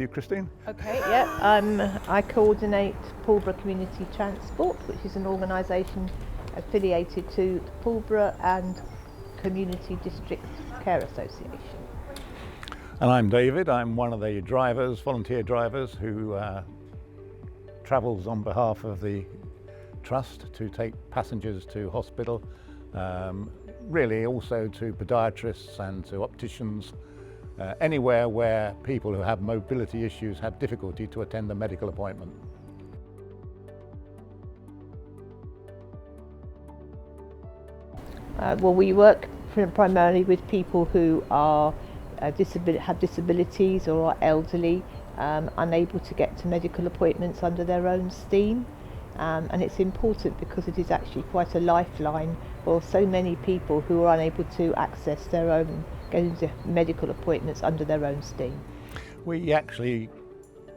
you, Christine? Okay, yeah, I coordinate Pulborough Community Transport, which is an organisation affiliated to the Pulborough and Community District Care Association. And I'm David. I'm one of the drivers, volunteer drivers, who travels on behalf of the Trust to take passengers to hospital, really also to podiatrists and to opticians, anywhere where people who have mobility issues have difficulty to attend a medical appointment. Well, we work primarily with people who are have disabilities or are elderly, unable to get to medical appointments under their own steam. And it's important because it is actually quite a lifeline for so many people who are unable to access their own, getting to medical appointments under their own steam. We actually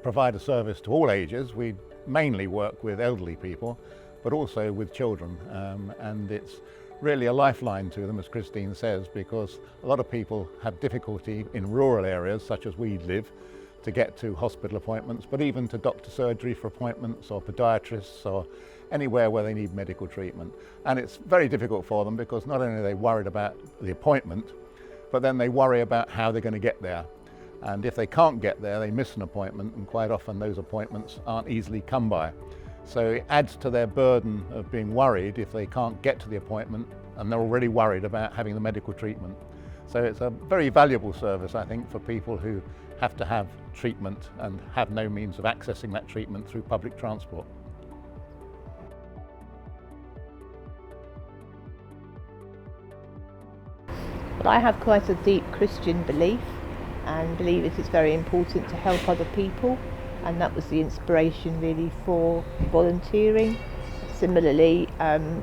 provide a service to all ages. We mainly work with elderly people, but also with children, and it's really a lifeline to them, as Christine says, because a lot of people have difficulty in rural areas, such as we live, to get to hospital appointments, but even to doctor surgery for appointments or podiatrists or anywhere where they need medical treatment. And it's very difficult for them because not only are they worried about the appointment, but then they worry about how they're going to get there. And if they can't get there, they miss an appointment, and quite often those appointments aren't easily come by. So it adds to their burden of being worried if they can't get to the appointment and they're already worried about having the medical treatment. So it's a very valuable service, I think, for people who have to have treatment and have no means of accessing that treatment through public transport. Well, I have quite a deep Christian belief and believe it is very important to help other people, and that was the inspiration really for volunteering. Similarly,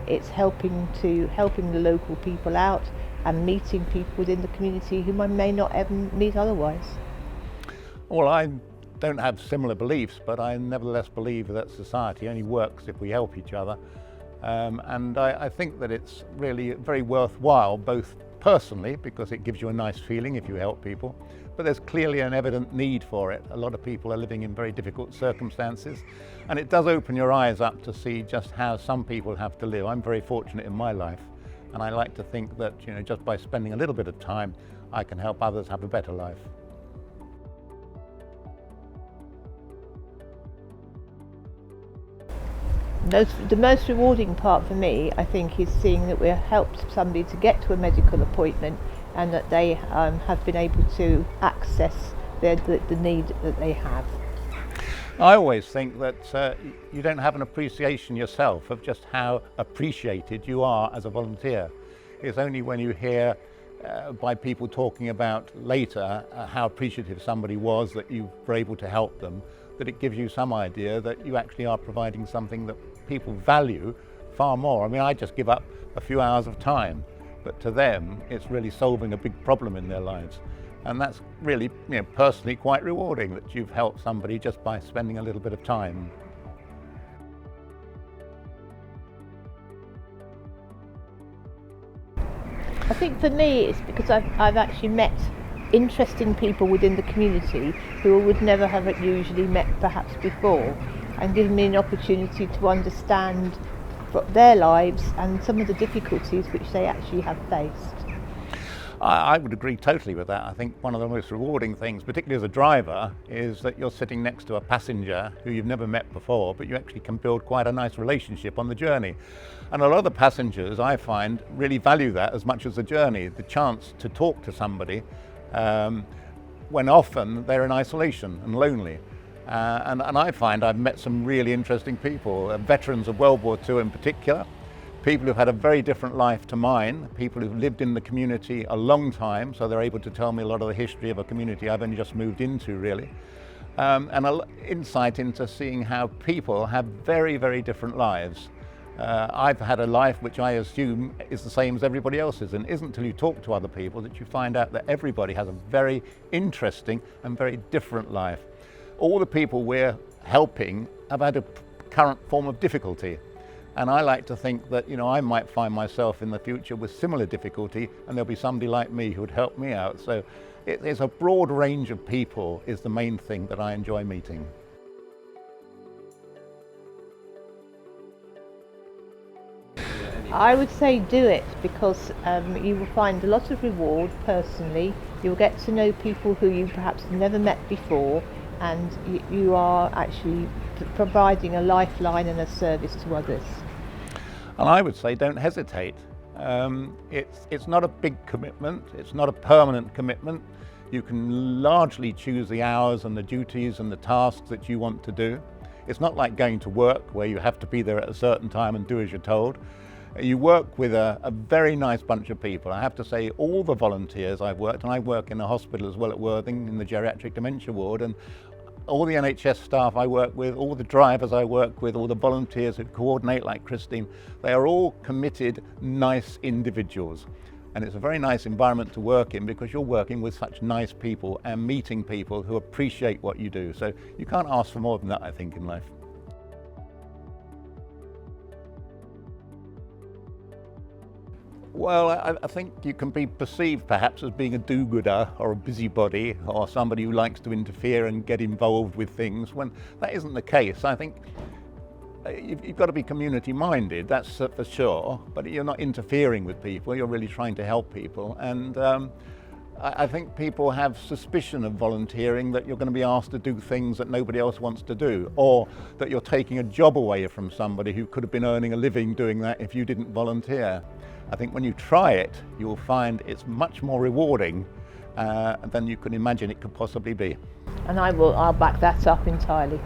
it's helping the local people out and meeting people within the community whom I may not ever meet otherwise. Well, I don't have similar beliefs, but I nevertheless believe that society only works if we help each other. And I think that it's really very worthwhile, both personally, because it gives you a nice feeling if you help people, but there's clearly an evident need for it. A lot of people are living in very difficult circumstances, and it does open your eyes up to see just how some people have to live. I'm very fortunate in my life, and I like to think that, just by spending a little bit of time, I can help others have a better life. The most rewarding part for me, I think, is seeing that we've helped somebody to get to a medical appointment and that they have been able to access the need that they have. I always think that you don't have an appreciation yourself of just how appreciated you are as a volunteer. It's only when you hear by people talking about later how appreciative somebody was that you were able to help them, that it gives you some idea that you actually are providing something that people value far more. I mean, I just give up a few hours of time, but to them it's really solving a big problem in their lives. And that's really, personally quite rewarding, that you've helped somebody just by spending a little bit of time. I think for me it's because I've actually met interesting people within the community who I would never have usually met perhaps before, and given me an opportunity to understand their lives and some of the difficulties which they actually have faced. I would agree totally with that. I think one of the most rewarding things, particularly as a driver, is that you're sitting next to a passenger who you've never met before, but you actually can build quite a nice relationship on the journey. And a lot of the passengers, I find, really value that as much as the journey, the chance to talk to somebody when often they're in isolation and lonely. And I find I've met some really interesting people, veterans of World War II in particular, people who've had a very different life to mine, people who've lived in the community a long time, so they're able to tell me a lot of the history of a community I've only just moved into, really. And an insight into seeing how people have very, very different lives. I've had a life which I assume is the same as everybody else's, and it isn't until you talk to other people that you find out that everybody has a very interesting and very different life. All the people we're helping have had a current form of difficulty. And I like to think that, I might find myself in the future with similar difficulty, and there'll be somebody like me who would help me out. So it's a broad range of people is the main thing that I enjoy meeting. I would say do it because you will find a lot of reward personally. You'll get to know people who you perhaps never met before, and you are actually providing a lifeline and a service to others. And I would say don't hesitate. It's not a big commitment, it's not a permanent commitment. You can largely choose the hours and the duties and the tasks that you want to do. It's not like going to work where you have to be there at a certain time and do as you're told. You work with a very nice bunch of people. I have to say all the volunteers I've worked, and I work in a hospital as well at Worthing in the geriatric dementia ward, and all the NHS staff I work with, all the drivers I work with, all the volunteers who coordinate like Christine, they are all committed, nice individuals. And it's a very nice environment to work in because you're working with such nice people and meeting people who appreciate what you do. So you can't ask for more than that, I think, in life. Well, I think you can be perceived perhaps as being a do-gooder or a busybody or somebody who likes to interfere and get involved with things, when that isn't the case. I think you've got to be community-minded, that's for sure, but you're not interfering with people, you're really trying to help people. And I think people have suspicion of volunteering, that you're going to be asked to do things that nobody else wants to do, or that you're taking a job away from somebody who could have been earning a living doing that if you didn't volunteer. I think when you try it, you will find it's much more rewarding than you can imagine it could possibly be. And I'll back that up entirely.